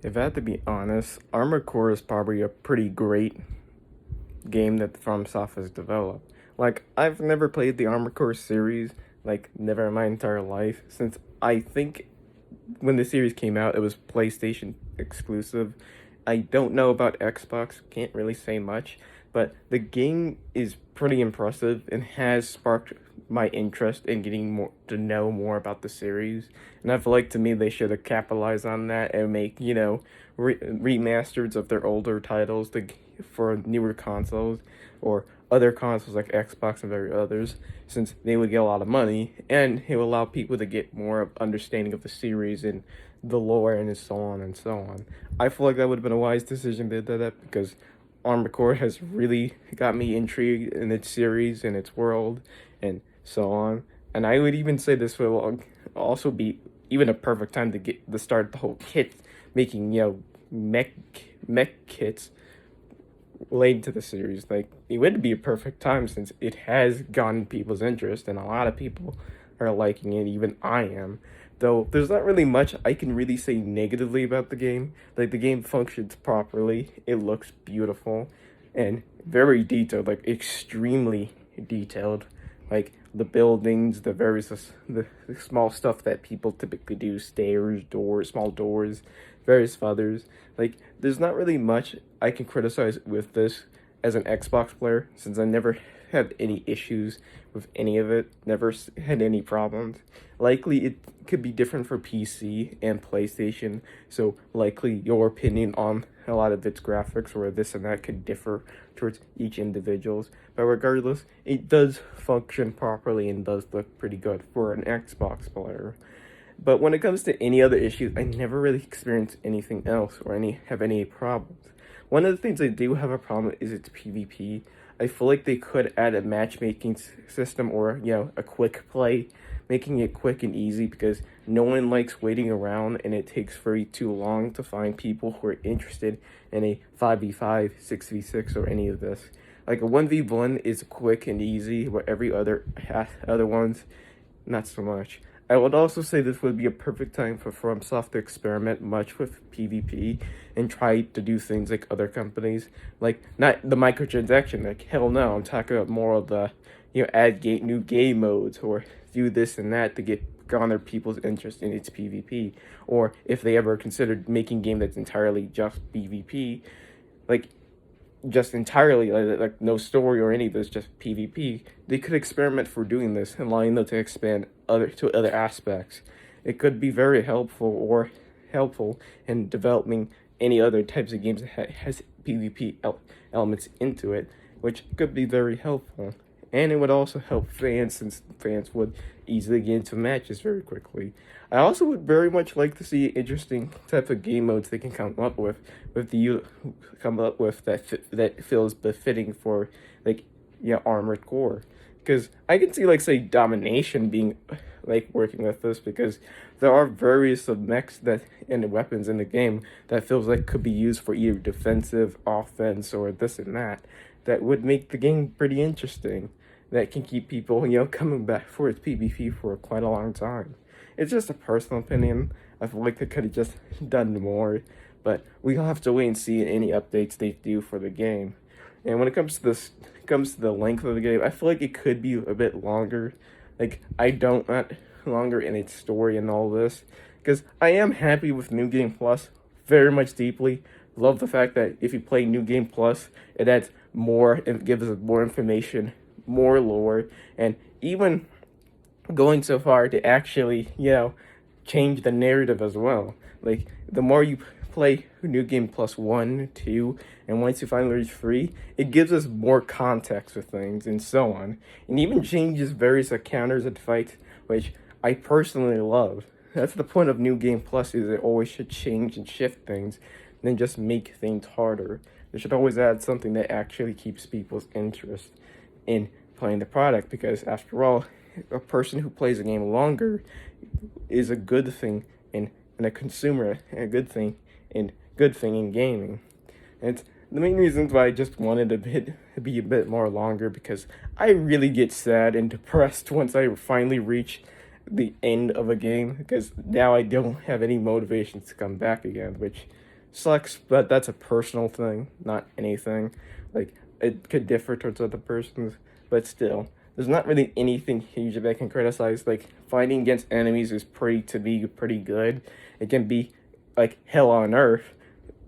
If I had to be honest, Armored Core is probably a pretty great game that FromSoft has developed. Like, I've never played the Armored Core series, like, never in my entire life, since I think when the series came out, it was PlayStation exclusive. I don't know about Xbox, can't really say much, but the game is pretty impressive and has sparked my interest in getting more to know more about the series. And I feel like to me they should have capitalized on that and make remasters of their older titles for newer consoles or other consoles like Xbox and various others, since they would get a lot of money and it would allow people to get more of understanding of the series and the lore and so on and so on. I feel like that would have been a wise decision to do that because Armored Core has really got me intrigued in its series and its world and so on. And I would even say this will also be even a perfect time to get to start the whole kit making mech kits related to the series. Like, it would be a perfect time since it has gotten people's interest and a lot of people are liking it, even I am. Though there's not really much I can really say negatively about the game. Like, the game functions properly, it looks beautiful and very detailed, like extremely detailed. Like the buildings, the small stuff that people typically do, stairs, doors, small doors, various others. Like, there's not really much I can criticize with this as an Xbox player, since I never had any issues with any of it, never had any problems. Likely it could be different for PC and PlayStation, so likely your opinion on a lot of its graphics or this and that could differ towards each individual's. But regardless, it does function properly and does look pretty good for an Xbox player. But when it comes to any other issues, I never really experienced anything else or have any problems. One of the things I do have a problem is its PvP. I feel like they could add a matchmaking system or, a quick play, making it quick and easy because no one likes waiting around and it takes very too long to find people who are interested in a 5v5, 6v6, or any of this. Like, a 1v1 is quick and easy, where every other ones, not so much. I would also say this would be a perfect time for FromSoft to experiment much with PvP and try to do things like other companies, like not the microtransaction. Like, hell no, I'm talking about more of the, add new game modes or do this and that to garner people's interest in its PvP. Or if they ever considered making a game that's entirely just PvP, like just entirely like no story or any of this, just PvP, they could experiment for doing this and allowing them to expand other aspects. It could be very helpful in developing any other types of games that has PvP elements into it, which could be very helpful. And it would also help fans, since fans would easily get into matches very quickly. I also would very much like to see interesting type of game modes they can come up that feels befitting for, like, Armored Core. Because I can see, like, say, Domination being like working with this, because there are various of mechs that and weapons in the game that feels like could be used for either defensive, offense, or this and that would make the game pretty interesting, that can keep people, coming back for its PvP for quite a long time. It's just a personal opinion. I feel like they could have just done more, but we'll have to wait and see any updates they do for the game. And when it comes to the length of the game, I feel like it could be a bit longer. Like, I don't want longer in its story and all this, because I am happy with New Game Plus very much deeply. Love the fact that if you play New Game Plus, it adds more and gives us more information, more lore, and even going so far to actually, change the narrative as well. Like, the more you play New Game Plus 1, 2, and once you finally reach 3, it gives us more context for things and so on. And even changes various encounters and fights, which I personally love. That's the point of New Game Plus, is it always should change and shift things, than just make things harder. They should always add something that actually keeps people's interest in playing the product, because after all, a person who plays a game longer is a good thing in a consumer, a good thing in gaming. And it's the main reasons why I just wanted to be a bit more longer, because I really get sad and depressed once I finally reach the end of a game, because now I don't have any motivation to come back again, which sucks, but that's a personal thing, not anything. Like, it could differ towards other persons, but still, there's not really anything huge that I can criticize. Like, fighting against enemies is pretty good. It can be like hell on earth,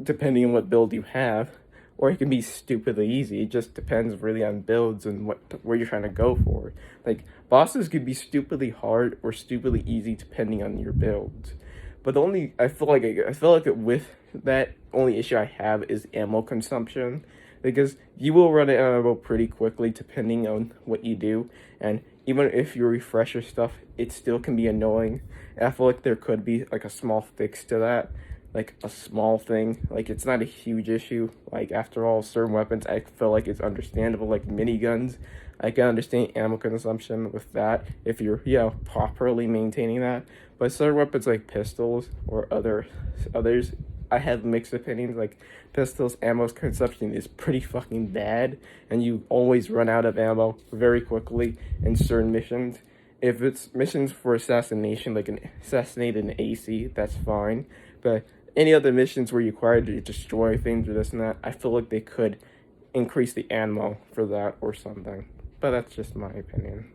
depending on what build you have, or it can be stupidly easy. It just depends really on builds and where you're trying to go for. Like, bosses could be stupidly hard or stupidly easy depending on your builds. But the only I feel like with that only issue I have is ammo consumption, because you will run out of ammo pretty quickly depending on what you do, and even if you refresh your stuff, it still can be annoying. And I feel like there could be like a small fix to that, like a small thing. Like, it's not a huge issue. Like, after all, certain weapons I feel like it's understandable, like miniguns. I can understand ammo consumption with that if you're, properly maintaining that. But certain weapons like pistols or others, I have mixed opinions. Like, pistols, ammo consumption is pretty fucking bad, and you always run out of ammo very quickly in certain missions. If it's missions for assassination, like assassinate an AC, that's fine. But any other missions where you're required to destroy things or this and that, I feel like they could increase the ammo for that or something. But that's just my opinion.